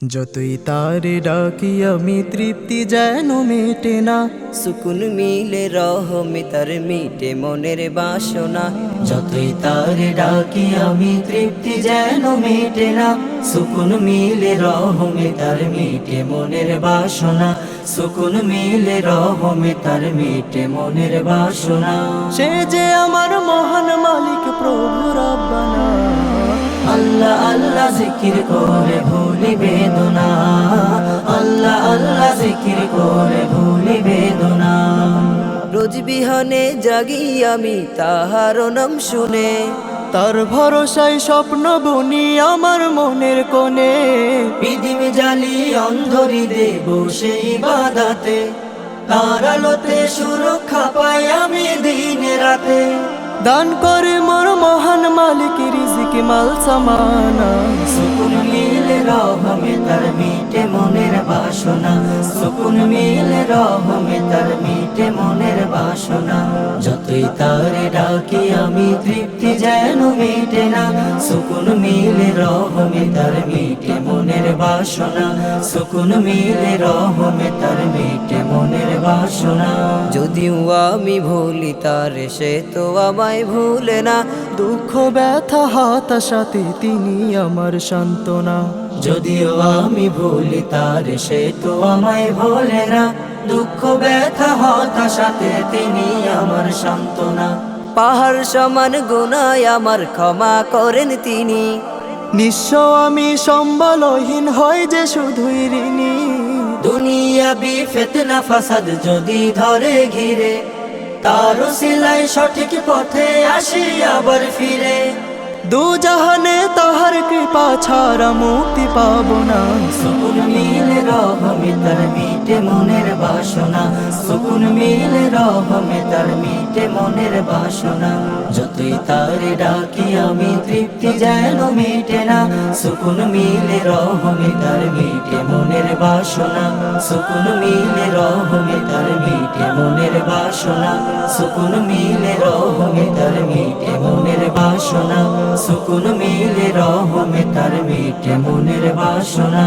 যতই তারে ডাকি আমি তৃপ্তি যেন মেটে না। সুকুন মিলে রহমে তার মিটে মনের বাসনা। যতই তারে ডাকি আমি তৃপ্তি যেন মেটে না। সুকুন মিলে রহমে তার মিটে মনের বাসনা। সুকুন মিলে রহমে তার মিটে মনের বাসনা। সে যে আমার মহান মালিক প্রভু রব্বানা। আল্লাহ আল্লাহ জিকির করে ভুলি বেদনা। আল্লাহ আল্লাহ জিকির করে ভুলি বেদনা। রোজ বিহানে জাগি আমি তাহার নাম শুনে। তার ভরসায় স্বপ্ন বুনি আমার মনের কোণে। পৃথিবী জালি অন্ধরি দেব সেই বাদাতে। তার আলোতে সুরক্ষা পাই আমি দিনে রাতে। দান করে মোর মহান মালিক রিজিক মাল সামানা। সুকুন মিলে রহমে তার মিটে মনের বাসনা। সুকুন মিলে রহমে তার মিটে মনের বাসনা। যতই তারে ডাকি আমি তৃপ্তি যেন মিটে না। সুকুন মিলে রহমে তার মিটে মনের বাসনা। সুকুন মিলে রহমে তার মিটে মনের বাসনা। যদিও আমি ভুলি তার সে তো আমায় ভুলে না। দুঃখ ব্যথা হতাশাতে তিনি আমার সান্ত্বনা। যদিও আমি ভুলি তার সে তো আমায় ভোলে না। দুঃখ ব্যথা হতাশাতে তিনি আমার সান্ত্বনা। পাহাড় সমান গুনায় আমার ক্ষমা করেন তিনি। নিঃস্ব আমি সম্বলহীন হয় যে শুধুই ঋণী। দুনিয়া বি ফিতনা ফাসাদ যদি ধরে ঘিরে। তার সিলাই সঠিক পথে আসি আবার ফিরে। দু জাহানে তাহার কৃপা ছাড়া মুক্তি পাব না। সুকুন মিলে রহমে তার মিটে মনের বাসনা। সুকুন মিলে রহমে তার মিটে মনের বাসনা। যতই তারে ডাকি আমি তৃপ্তি যেন মিটে না। সুকুন মিলে রহমে তার মিটে মনের বাসনা। সুকুন মিলে রহমে তার মিটে মনের বাসনা। সুকুন মিলে রহমে তার মিটে মনের বাসনা। সুকুন মিলে রহমে তার মিটে মনের বাসনা।